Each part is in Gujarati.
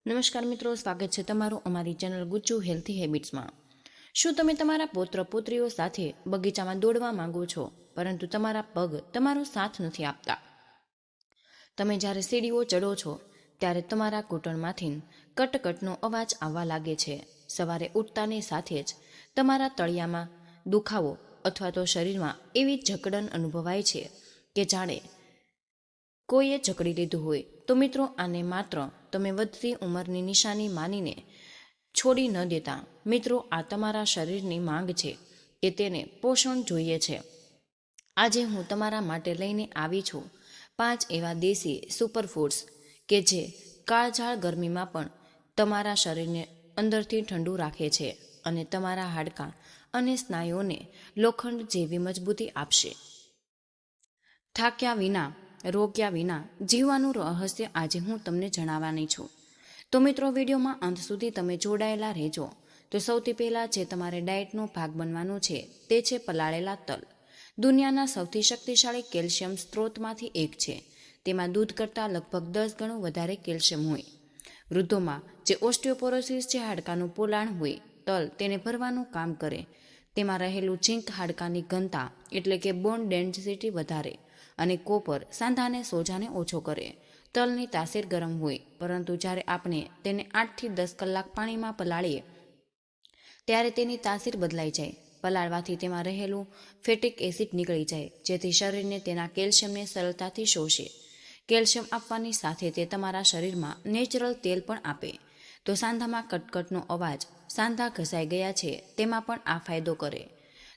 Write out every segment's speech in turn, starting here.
નમસ્કાર મિત્રો, સ્વાગત છે તમારું અમારી ચેનલ ગુચ્ચુ હેલ્થી હેબિટ્સમાં। શું તમે તમારા પુત્ર પુત્રીઓ સાથે બગીચામાં દોડવા માંગો છો, પરંતુ તમારા પગ તમારો સાથ નથી આપતા? તમે જ્યારે સીડીઓ ચડો છો ત્યારે તમારા ઘૂંટણમાંથી કટકટનો અવાજ આવવા લાગે છે। સવારે ઉઠતાની સાથે જ તમારા તળિયામાં દુખાવો અથવા તો શરીરમાં એવી જકડન અનુભવાય છે કે જાણે કોઈએ જકડી લીધું હોય। તો મિત્રો, આને માત્ર તમે વધતી ઉંમરની નિશાની માનીને છોડી ન દેતા। મિત્રો, આ તમારા શરીરની માંગ છે કે તેને પોષણ જોઈએ છે। આજે હું તમારા માટે લઈને આવી છું 5 એવા દેશી સુપરફૂડ્સ કે જે કાળઝાળ ગરમીમાં પણ તમારા શરીરને અંદરથી ઠંડુ રાખે છે અને તમારા હાડકાં અને સ્નાયુઓને લોખંડ જેવી મજબૂતી આપશે। થાક્યા વિના, રોક્યા વિના જીવવાનું રહસ્ય આજે હું તમને જણાવવાની છું। તો મિત્રો, વિડીયોમાં અંત સુધી તમે જોડાયેલા રહેજો। તો સૌથી પહેલાં જે તમારે ડાયટનો ભાગ બનવાનું છે તે છે પલાળેલા તલ। દુનિયાના સૌથી શક્તિશાળી કેલ્શિયમ સ્ત્રોતમાંથી એક છે। તેમાં દૂધ કરતાં લગભગ 10 ગણું વધારે કેલ્શિયમ હોય। વૃદ્ધોમાં જે ઓસ્ટિયોપોરોસિસ જે હાડકાનું પોલાણ હોય, તલ તેને ભરવાનું કામ કરે। તેમાં રહેલું ઝીંક હાડકાની ઘનતા એટલે કે બોન ડેન્સિટી વધારે અને કોપર સાંધાને સોજાને ઓછો કરે। તલની તાસીર ગરમ હોય, પરંતુ જ્યારે આપણે તેને 8 થી 10 કલાક પાણીમાં પલાળીએ ત્યારે તેની તાસીર બદલાઈ જાય। પલાળવાથી તેમાં રહેલું ફેટિક એસિડ નીકળી જાય, જેથી શરીરને તેના કેલ્શિયમને સરળતાથી શોષે। કેલ્શિયમ આપવાની સાથે તે તમારા શરીરમાં નેચરલ તેલ પણ આપે। તો સાંધામાં કટકટનો અવાજ, સાંધા ઘસાઈ ગયા છે, તેમાં પણ આ ફાયદો કરે।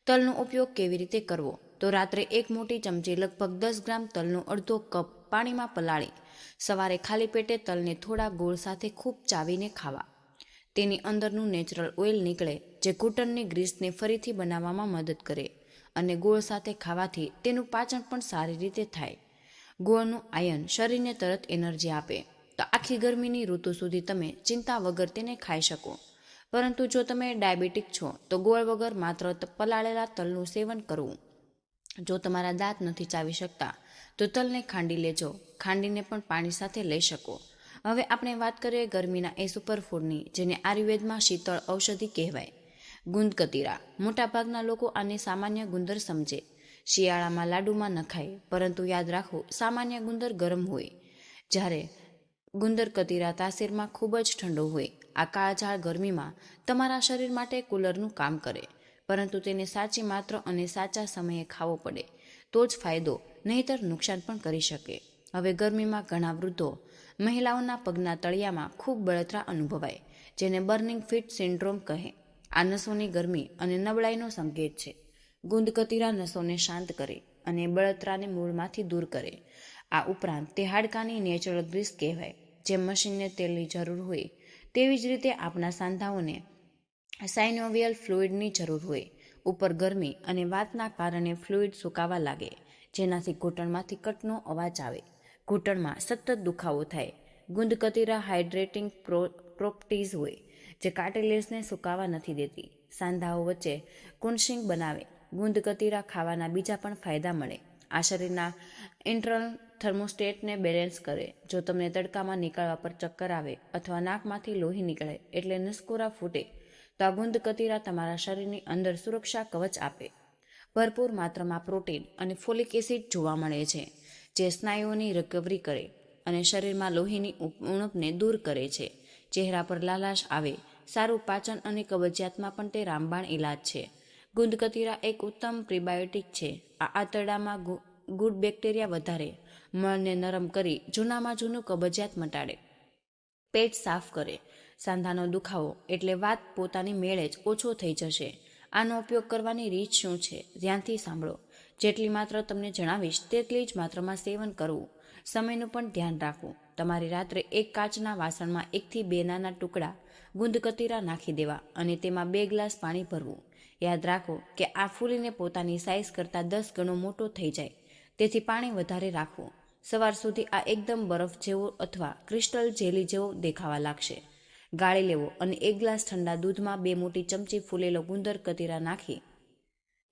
તલનો ઉપયોગ કેવી રીતે કરવો? તો રાત્રે 1 મોટી ચમચી લગભગ 10 ગ્રામ તલનો અડધો કપ પાણીમાં પલાળી સવારે ખાલી પેટે તલને થોડા ગોળ સાથે ખૂબ ચાવીને ખાવા। તેની અંદરનું નેચરલ ઓઇલ નીકળે, જે ઘૂંટણની ગ્રીસને ફરીથી બનાવવામાં મદદ કરે અને ગોળ સાથે ખાવાથી તેનું પાચન પણ સારી રીતે થાય। ગોળનું આયન શરીરને તરત એનર્જી આપે, તો આખી ગરમીની ઋતુ સુધી તમે ચિંતા વગર તેને ખાઈ શકો। પરંતુ જો તમે ડાયાબિટીક છો તો ગોળ વગર માત્ર પલાળેલા તલનું સેવન કરવું। જો તમારા દાંત નથી ચાવી શકતા તો તલને ખાંડી લેજો, ખાંડીને પણ પાણી સાથે લઈ શકો। હવે આપણે વાત કરીએ ગરમીના એ સુપરફૂડની, જેને આયુર્વેદમાં શીતળ ઔષધિ કહેવાય, ગુંદકતીરા। મોટાભાગના લોકો આને સામાન્ય ગુંદર સમજે। શિયાળામાં લાડુમાં નખાય, પરંતુ યાદ રાખો, સામાન્ય ગુંદર ગરમ હોય, જ્યારે ગુંદર કતીરા તાસીરમાં ખૂબ જ ઠંડો હોય। આ કાળઝાળ ગરમીમાં તમારા શરીર માટે કુલરનું કામ કરે, પરંતુ તેને સાચી માત્ર અને સાચા સમયે ખાવો પડે તો જ ફાયદો, નહીંતર નુકસાન પણ કરી શકે। હવે ગરમીમાં ઘણા વૃદ્ધો, મહિલાઓના પગના તળિયામાં ખૂબ બળતરા અનુભવાય, જેને બર્નિંગ ફીટ સિન્ડ્રોમ કહે। આ નસોની ગરમી અને નબળાઈનો સંકેત છે। ગુંદકતીરા નસોને શાંત કરે અને બળતરાને મૂળમાંથી દૂર કરે। આ ઉપરાંત તે હાડકાની નેચરલ ગ્રીસ કહેવાય। જેમ મશીનને તેલની જરૂર હોય, તેવી જ રીતે આપણા સાંધાઓને સાઇનોવિયલ ફ્લુઇડની જરૂર હોય। ઉપર ગરમી અને વાતના કારણે ફ્લુઇડ સુકાવા લાગે, જેનાથી ઘૂંટણમાંથી કટનો અવાજ આવે, ઘૂંટણમાં સતત દુખાવો થાય। ગુંદકતીરા હાઇડ્રેટિંગ પ્રોપર્ટીઝ હોય, જે કાર્ટિલેજને સુકાવા નથી દેતી, સાંધાઓ વચ્ચે કુશનિંગ બનાવે। ગુંદકતીરા ખાવાના બીજા પણ ફાયદા મળે। આ શરીરના ઇન્ટરનલ થર્મોસ્ટેટને બેલેન્સ કરે। જો તમને તડકામાં નીકળવા પર ચક્કર આવે અથવા નાકમાંથી લોહી નીકળે એટલે નસકોરા ફૂટે, તો આ ગુંદકતીરા તમારા શરીરની અંદર સુરક્ષા કવચ આપે। ભરપૂર માત્રામાં પ્રોટીન અને ફોલિક એસિડ જોવા મળે છે, જે સ્નાયુઓની રિકવરી કરે અને શરીરમાં લોહીની ઉણપને દૂર કરે છે। ચહેરા પર લાલાશ આવે, સારું પાચન અને કબજિયાતમાં પણ તે રામબાણ ઇલાજ છે। ગુંદકતીરા એક ઉત્તમ પ્રીબાયોટિક છે। આ આંતરડામાં ગુડ બેક્ટેરિયા વધારે, મળને નરમ કરી જૂનામાં જૂનું કબજિયાત મટાડે, પેટ સાફ કરે। સાંધાનો દુખાવો એટલે વાત પોતાની મેળે જ ઓછો થઈ જશે। આનો ઉપયોગ કરવાની રીત શું છે? ધ્યાનથી સાંભળો। જેટલી માત્ર તમને જણાવીશ તેટલી જ માત્રામાં સેવન કરવું। સમયનું પણ ધ્યાન રાખવું। તમારી રાત્રે એક કાચના વાસણમાં 1 થી 2 નાના ટુકડા ગુંદકતીરા નાખી દેવા અને તેમાં 2 ગ્લાસ પાણી ભરવું। યાદ રાખો કે આ ફૂલીને પોતાની સાઇઝ કરતાં 10 ગણો મોટો થઈ જાય, તેથી પાણી વધારે રાખવું। સવાર સુધી આ એકદમ બરફ જેવો અથવા ક્રિસ્ટલ જેલી જેવો દેખાવા લાગશે। ગાળી લેવો અને 1 ગ્લાસ ઠંડા દૂધમાં 2 મોટી ચમચી ફૂલેલો ગુંદર કતીરા નાખી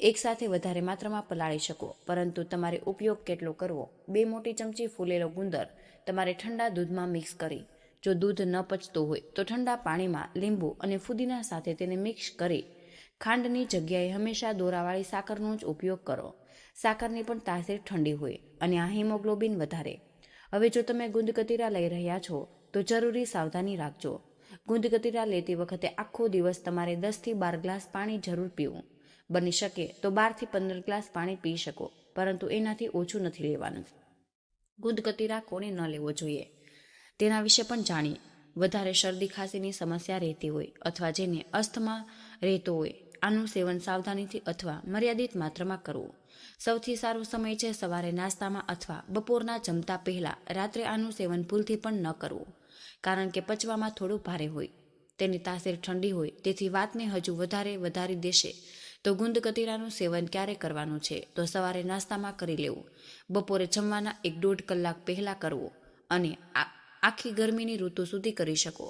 એકસાથે વધારે માત્રામાં પલાળી શકો, પરંતુ તમારે ઉપયોગ કેટલો કરવો? 2 મોટી ચમચી ફૂલેલો ગુંદર તમારે ઠંડા દૂધમાં મિક્સ કરી જો દૂધ ન પચતું હોય તો ઠંડા પાણીમાં લીંબુ અને ફુદીના સાથે તેને મિક્સ કરી ખાંડની જગ્યાએ હંમેશા દોરાવાળી સાકરનો જ ઉપયોગ કરો. સાકરની પણ તાસીર ઠંડી હોય અને આ હિમોગ્લોબિન વધારે. હવે જો તમે ગુંદકતીરા લઈ રહ્યા છો તો જરૂરી સાવધાની રાખજો. ગુંદકતીરા લેતી વખતે આખો દિવસ તમારે 10 થી 12 ગ્લાસ પાણી જરૂર પીવું. બની શકે તો 12 થી 15 ગ્લાસ પાણી પી શકો, પરંતુ એનાથી ઓછું નથી લેવાનું. ગુંદકતીરા કોને ન લેવો જોઈએ તેના વિશે પણ જાણીએ. વધારે શરદી ખાંસીની સમસ્યા રહેતી હોય અથવા જેને અસ્થમા રહેતો હોય, આનું સેવન સાવધાનીથી અથવા મર્યાદિત માત્રામાં કરવું. સૌથી સારો સમય છે સવારે નાસ્તામાં અથવા બપોરના જમતા પહેલા. રાત્રે આનું સેવન ભૂલથી પણ ન કરવું, કારણ કે પચવામાં થોડું ભારે હોય. તેની તાસીર ઠંડી હોય, તેથી વાતને હજુ વધારી દેશે. તો ગુંદકતીરાનું સેવન ક્યારે કરવાનું છે તો સવારે નાસ્તામાં કરી લેવું, બપોરે જમવાના 1-1.5 કલાક પહેલા કરવું અને આખી ગરમીની ઋતુ સુધી કરી શકો.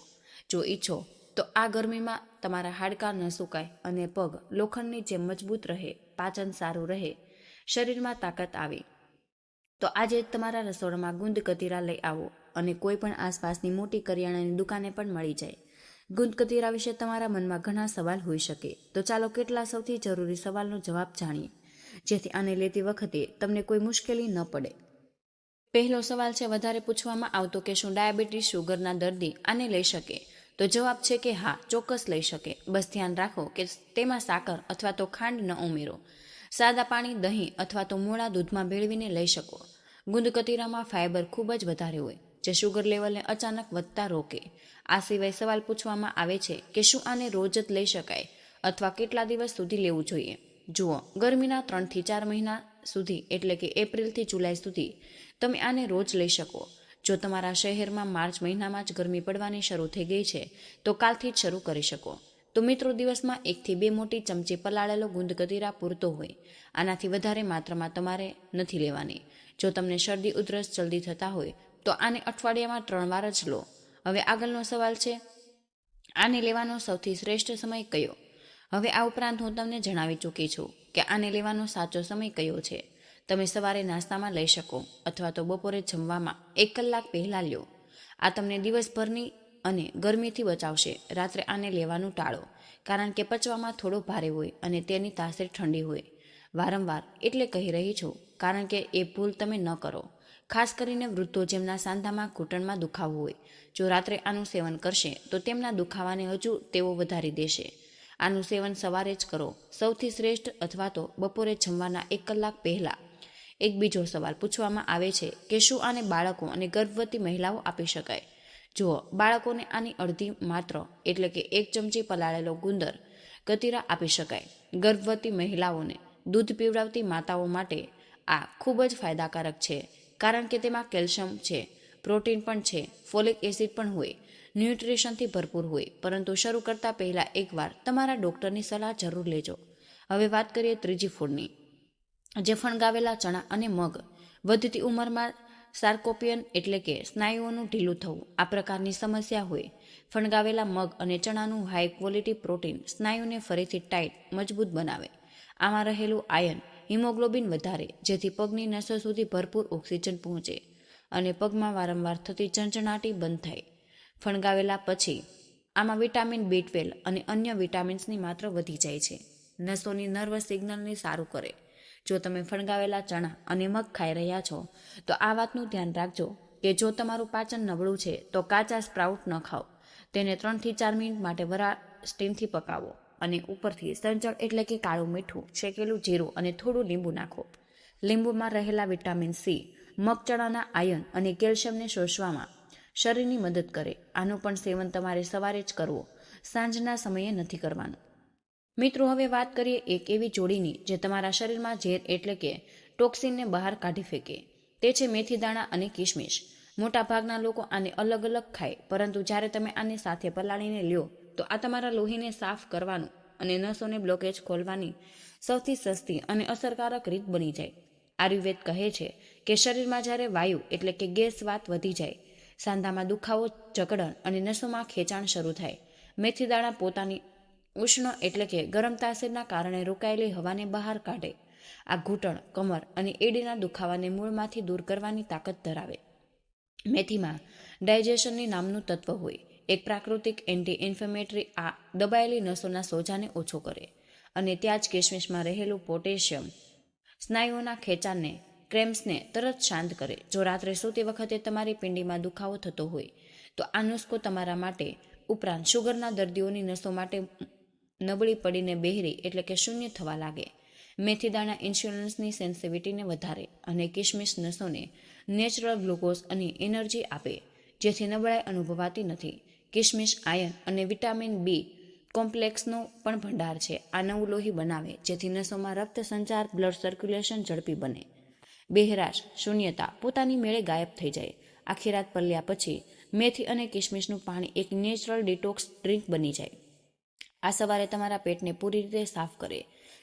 જો ઈચ્છો તો આ ગરમીમાં તમારા હાડકાં ન સુકાય અને પગ લોખંડની જેમ મજબૂત રહે, પાચન સારું રહે, શરીરમાં તાકાત આવે, તો આજે જ તમારા રસોડામાં ગુંદકતીરા લઈ આવો અને કોઈ પણ આસપાસની મોટી કરિયાણાની દુકાને પણ મળી જાય. ગુંદકતીરા વિશે તમારા મનમાં ઘણા સવાલ હોઈ શકે, તો ચાલો કેટલા સૌથી જરૂરી સવાલનો જવાબ જાણીએ, જેથી આને લેતી વખતે તમને કોઈ મુશ્કેલી ન પડે. પહેલો સવાલ છે વધારે પૂછવામાં આવતો કે શું ડાયાબિટીસ શુગરના દર્દી આને લઈ શકે? તો જવાબ છે કે હા, ચોક્કસ લઈ શકે. બસ ધ્યાન રાખો કે તેમાં સાકર અથવા તો ખાંડ ન ઉમેરો. સાદા પાણી, દહીં અથવા તો મોળા દૂધમાં ભેળવીને લઈ શકો. ગુંદકતીરામાં ફાઇબર ખૂબ જ વધારે હોય, જે શુગર લેવલને અચાનક વધતા રોકે. આ સિવાય સવાલ પૂછવામાં આવે છે કે શું આને રોજ જ લઈ શકાય અથવા કેટલા દિવસ સુધી લેવું જોઈએ? જુઓ, ગરમીના 3 થી 4 મહિના સુધી, એટલે કે એપ્રિલથી જુલાઈ સુધી તમે આને રોજ લઈ શકો. જો તમારા શહેરમાં માર્ચ મહિનામાં જ ગરમી પડવાની શરૂ થઈ ગઈ છે તો કાલથી જ શરૂ કરી શકો. તો મિત્રો, દિવસમાં 1 થી 2 મોટી ચમચી પલાળેલો ગુંદકતીરા પૂરતો હોય. આનાથી વધારે માત્રામાં તમારે નથી લેવાની. જો તમને શરદી ઉધરસ જલ્દી થતા હોય તો આને અઠવાડિયામાં 3 વાર જ લો. હવે આગળનો સવાલ છે, આને લેવાનો સૌથી શ્રેષ્ઠ સમય કયો? હવે આ ઉપરાંત હું તમને જણાવી ચૂકી છું કે આને લેવાનો સાચો સમય કયો છે. તમે સવારે નાસ્તામાં લઈ શકો અથવા તો બપોરે જમવામાં 1 કલાક પહેલા લ્યો. આ તમને દિવસભરની અને ગરમીથી બચાવશે. રાત્રે આને લેવાનું ટાળો, કારણ કે પચવામાં થોડો ભારે હોય અને તેની તાસીર ઠંડી હોય. વારંવાર એટલે કહી રહી છું, કારણ કે એ ભૂલ તમે ન કરો. ખાસ કરીને વૃદ્ધો જેમના સાંધામાં ઘૂંટણમાં દુખાવો હોય, જો રાત્રે આનું સેવન કરશે તો તેમના દુખાવાને હજુ તેઓ વધારી દેશે. આનું સેવન સવારે જ કરો, સૌથી શ્રેષ્ઠ, અથવા તો બપોરે જમવાના 1 કલાક પહેલા. એક બીજો સવાલ પૂછવામાં આવે છે કે શું આને બાળકો અને ગર્ભવતી મહિલાઓ આપી શકાય? જુઓ, બાળકોને આની અડધી માત્ર, એટલે કે 1 ચમચી પલાળેલો ગુંદકતીરા આપી શકાય. ગર્ભવતી મહિલાઓને, દૂધ પીવડાવતી માતાઓ માટે આ ખૂબ જ ફાયદાકારક છે, કારણ કે તેમાં કેલ્શિયમ છે, પ્રોટીન પણ છે, ફોલિક એસિડ પણ હોય, ન્યુટ્રિશનથી ભરપૂર હોય. પરંતુ શરૂ કરતા પહેલા એકવાર તમારા ડૉક્ટરની સલાહ જરૂર લેજો. હવે વાત કરીએ ત્રીજી ફૂડની, જે ફણગાવેલા ચણા અને મગ. વધતી ઉંમરમાં સાર્કોપિયન, એટલે કે સ્નાયુઓનું ઢીલું થવું, આ પ્રકારની સમસ્યા હોય. ફણગાવેલા મગ અને ચણાનું હાઈ ક્વોલિટી પ્રોટીન સ્નાયુને ફરીથી ટાઈટ, મજબૂત બનાવે. આમાં રહેલું આયર્ન હિમોગ્લોબિન વધારે, જેથી પગની નસો સુધી ભરપૂર ઓક્સિજન પહોંચે અને પગમાં વારંવાર થતી ઝંઝણાટી બંધ થાય. ફણગાવેલા પછી આમાં વિટામિન B12 અને અન્ય વિટામિન્સની માત્રા વધી જાય છે. નસોની નર્વસ સિગ્નલને સારું કરે. જો તમે ફણગાવેલા ચણા અને મગ ખાઈ રહ્યા છો તો આ વાતનું ધ્યાન રાખજો કે જો તમારું પાચન નબળું છે તો કાચા સ્પ્રાઉટ ન ખાઓ. તેને 3 થી 4 મિનિટ માટે વરાળ સ્ટીમથી પકાવો અને ઉપરથી સંચળ, એટલે કે કાળું મીઠું, શેકેલું જીરું અને થોડું લીંબુ નાખો. લીંબુમાં રહેલા વિટામિન C મગચણાના આયર્ન અને કેલ્શિયમને શોષવામાં શરીરની મદદ કરે. આનું પણ સેવન તમારે સવારે જ કરવું, સાંજના સમયે નથી કરવાનું. મિત્રો, હવે વાત કરીએ એક એવી જોડીની જે તમારા શરીરમાં ઝેર, એટલે કે ટોક્સિનને બહાર કાઢી ફેંકે. તે છે મેથી દાણા અને કિશમિશ. મોટાભાગના લોકો આને અલગ અલગ ખાય, પરંતુ જ્યારે તમે આને સાથે પલાળીને લ્યો તો આ તમારા લોહીને સાફ કરવાનું અને નસોને બ્લોકેજ ખોલવાની સૌથી સસ્તી અને અસરકારક રીત બની જાય. આયુર્વેદ કહે છે કે શરીરમાં જ્યારે વાયુ, એટલે કે ગેસ વાત વધી જાય, સાંધામાં દુખાવો, જકડન અને નસોમાં ખેંચાણ શરૂ થાય, મેથી દાણા પોતાની ઉષ્ણ, એટલે કે ગરમ તાસીરના કારણે રોકાયેલી હવાને બહાર કાઢે. આ ઘૂંટણ, કમર અને એડીના દુખાવાને મૂળમાંથી દૂર કરવાની તાકાત ધરાવે. મેથીમાં ડાયજેશનની નામનું તત્વ હોય. એક પ્રાકૃતિક એન્ટી ઇન્ફ્લેમેટરી આ દબાયેલી નસોના સોજાને ઓછો કરે અને ત્યાં જ કિશમિશમાં રહેલું પોટેશિયમ સ્નાયુઓના ખેંચાણને ક્રેમ્પ્સને તરત શાંત કરે. જો રાત્રે સૂતી વખતે તમારી પિંડીમાં દુખાવો થતો હોય તો આ નુસ્ખો તમારા માટે ઉપરાંત શુગરના દર્દીઓની નસો માટે નબળી પડીને બહેરી એટલે કે શૂન્ય થવા લાગે. મેથી દાણા ઇન્સ્યુલન્સની સેન્સિટિવિટીને વધારે અને કિશમિશ નસોને નેચરલ ગ્લુકોઝ અને એનર્જી આપે જેથી નબળાઈ અનુભવાતી નથી. કિશમિશ આયર્ન અને વિટામિન બી કોમ્પ્લેક્સનો પણ ભંડાર છે. આ નવું લોહી બનાવે જેથી નસોમાં રક્ત સંચાર બ્લડ સર્ક્યુલેશન ઝડપી બને. બહેરાશ શૂન્યતા પોતાની મેળે ગાયબ થઈ જાય. આખી રાત પલ્યા પછી મેથી અને કિશમિશનું પાણી એક નેચરલ ડિટોક્સ ડ્રિંક બની જાય. આ સવારે તમારા પેટને પૂરી રીતે સાફ કરે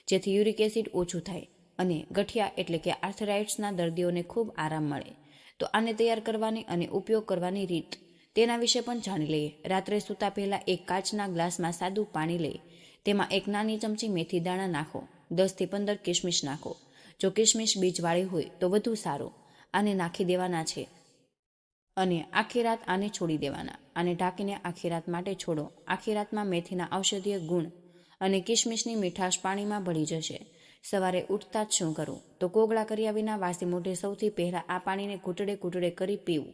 જેથી યુરિક એસિડ ઓછું થાય અને ગઠિયા એટલે કે આર્થરાઇટ્સના દર્દીઓને ખૂબ આરામ મળે. તો આને તૈયાર કરવાની અને ઉપયોગ કરવાની રીત તેના વિશે પણ જાણી લઈએ. રાત્રે સૂતા પહેલા એક કાચના ગ્લાસમાં સાદું પાણી લઈ તેમાં એક નાની ચમચી મેથી દાણા નાખો. 10 થી 15 કિશમિશ નાખો. જો કિશમિશ બીજવાળી હોય તો વધુ સારું. આને નાખી દેવાના છે અને આખી રાત આને છોડી દેવાના. આને ઢાંકીને આખી રાત માટે છોડો. આખી રાતમાં મેથીના ઔષધીય ગુણ અને કિશમિશની મીઠાશ પાણીમાં ભળી જશે. સવારે ઉઠતા જ શું કરવું? તો કોગળા કર્યા વિના વાસી મોઢે સૌથી પહેલા આ પાણીને ઘૂંટડે ઘૂંટડે કરી પીવું.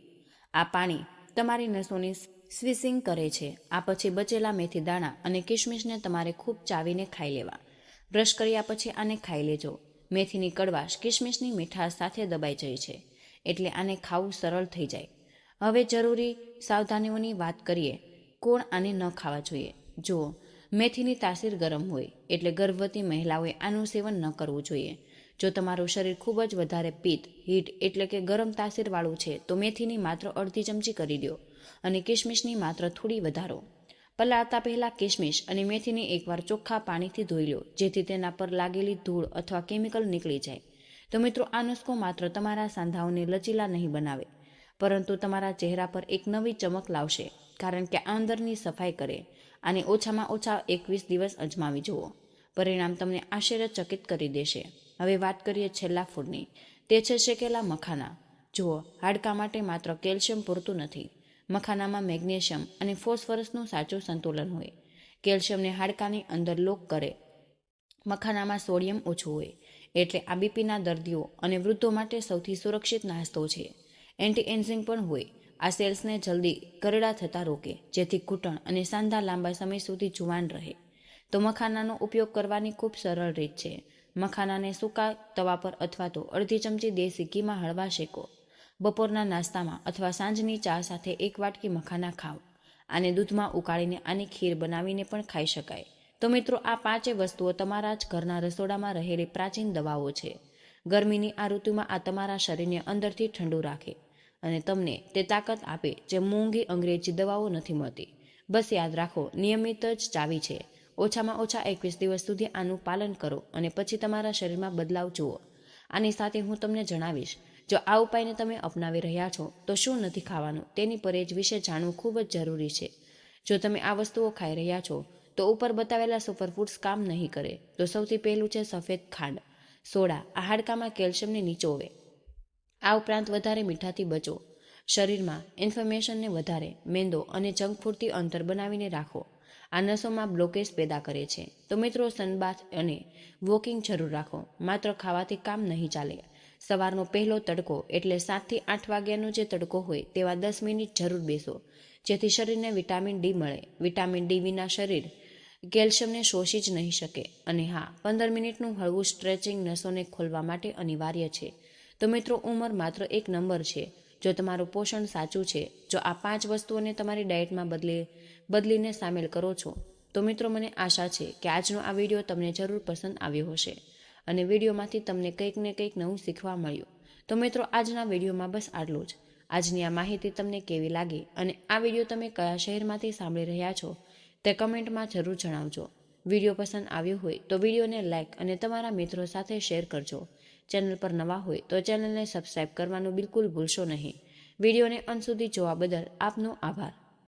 આ પાણી તમારી નસોની સ્વિસિંગ કરે છે. આ પછી બચેલા મેથી દાણા અને કિશમિશને તમારે ખૂબ ચાવીને ખાઈ લેવા. બ્રશ કર્યા પછી આને ખાઈ લેજો. મેથીની કડવાશ કિશમિશની મીઠાશ સાથે દબાઈ જાય છે એટલે આને ખાવું સરળ થઈ જાય. હવે જરૂરી સાવધાનીઓની વાત કરીએ. કોણ આને ન ખાવા જોઈએ? જુઓ, મેથીની તાસીર ગરમ હોય એટલે ગર્ભવતી મહિલાઓએ આનું સેવન ન કરવું જોઈએ. જો તમારું શરીર ખૂબ જ વધારે પિત્ત હીટ એટલે કે ગરમ તાસીરવાળું છે તો મેથીની માત્ર અડધી ચમચી કરી દો અને કિશમિશની માત્ર થોડી વધારો. પલાળતા પહેલા કિશમિશ અને મેથીને એકવાર ચોખ્ખા પાણીથી ધોઈ લો જેથી તેના પર લાગેલી ધૂળ અથવા કેમિકલ નીકળી જાય. તો મિત્રો, આ નુસ્ખો માત્ર તમારા સાંધાઓને લચીલા નહીં બનાવે પરંતુ તમારા ચહેરા પર એક નવી ચમક લાવશે કારણ કે આ અંદરની સફાઈ કરે. આને ઓછામાં ઓછા 21 દિવસ અજમાવી જુઓ. પરિણામ તમને આશ્ચર્યચકિત કરી દેશે. હવે વાત કરીએ છેલ્લા ફૂડની. તે છે શેકેલા મખાના. જુઓ, હાડકાં માટે માત્ર કેલ્શિયમ પૂરતું નથી. મખાનામાં મેગ્નેશિયમ અને ફોસ્ફરસનું સાચું સંતુલન હોય. કેલ્શિયમને હાડકાની અંદર લોક કરે. મખાનામાં સોડિયમ ઓછું હોય એટલે આ બીપીના દર્દીઓ અને વૃદ્ધો માટે સૌથી સુરક્ષિત નાસ્તો છે. એન્ટી એજિંગ પણ હોય. આ સેલ્સને જલ્દી કરડા થતા રોકે જેથી ઘૂંટણ અને સાંધા લાંબા સમય સુધી જુવાન રહે. તો મખાનાનો ઉપયોગ કરવાની ખૂબ સરળ રીત છે. મખાનાને સૂકા તવા પર અથવા તો અડધી ચમચી દેશી ઘીમાં હળવા શેકો. બપોરના નાસ્તામાં અથવા સાંજની ચા સાથે એક વાટકી મખાના ખાઓ. આને દૂધમાં ઉકાળીને આની ખીર બનાવીને પણ ખાઈ શકાય. તો મિત્રો, આ 5 વસ્તુઓ તમારા જ ઘરના રસોડામાં રહેલી પ્રાચીન દવાઓ છે. ગરમીની આ ઋતુમાં આ તમારા શરીરને અંદરથી ઠંડુ રાખે અને તમને તે તાકાત આપે જે મોંઘી અંગ્રેજી દવાઓ નથી મળતી. બસ યાદ રાખો, નિયમિત જ ચાવી છે. ઓછામાં ઓછા 21 દિવસ સુધી આનું પાલન કરો અને પછી તમારા શરીરમાં બદલાવ જુઓ. આની સાથે હું તમને જણાવીશ, જો આ ઉપાયને તમે અપનાવી રહ્યા છો તો શું નથી ખાવાનું તેની પરેજ વિશે જાણવું ખૂબ જ જરૂરી છે. જો તમે આ વસ્તુઓ ખાઈ રહ્યા છો તો ઉપર બતાવેલા સુપરફૂડ્સ કામ નહીં કરે. તો સૌથી પહેલું છે સફેદ ખાંડ. સોડા આ હાડકામાં કેલ્શિયમને નીચોવે. આ ઉપરાંત વધારે મીઠાથી બચો. શરીરમાં ઇન્ફ્લેમેશનને વધારે. મેંદો અને જંક ફૂડથી અંતર બનાવીને રાખો. આ નસોમાં બ્લોકેજ પેદા કરે છે. તો મિત્રો, સનબાથ અને વોકિંગ જરૂર રાખો. માત્ર ખાવાથી કામ નહીં ચાલે. સવારનો પહેલો તડકો એટલે 7 થી 8 વાગ્યાનો જે તડકો હોય તેવા 10 મિનિટ જરૂર બેસો જેથી શરીરને વિટામિન ડી મળે. વિટામિન ડી વિના શરીર કેલ્શિયમને શોષી જ નહીં શકે. અને હા, 15 મિનિટનું હળવું સ્ટ્રેચિંગ નસોને ખોલવા માટે અનિવાર્ય છે. તો મિત્રો, ઉંમર માત્ર એક નંબર છે. જો તમારું પોષણ સાચું છે, જો આ 5 વસ્તુઓને તમારી ડાયટમાં બદલીને સામેલ કરો છો તો મિત્રો, મને આશા છે કે આજનો આ વિડીયો તમને જરૂર પસંદ આવ્યો હશે અને વિડીયોમાંથી તમને કંઈક ને કંઈક નવું શીખવા મળ્યું. તો મિત્રો, આજના વિડીયોમાં બસ આટલું જ. આજની આ માહિતી તમને કેવી લાગી અને આ વિડીયો તમે કયા શહેરમાંથી સાંભળી રહ્યા છો તે કમેન્ટમાં જરૂર જણાવજો. વિડીયો પસંદ આવ્યો હોય તો વિડીયોને લાઇક અને તમારા મિત્રો સાથે શેર કરજો. ચેનલ પર નવા હોય તો ચેનલને સબસ્ક્રાઇબ કરવાનું બિલકુલ ભૂલશો નહીં. વિડીયોને અંત સુધી જોવા બદલ આપનો આભાર.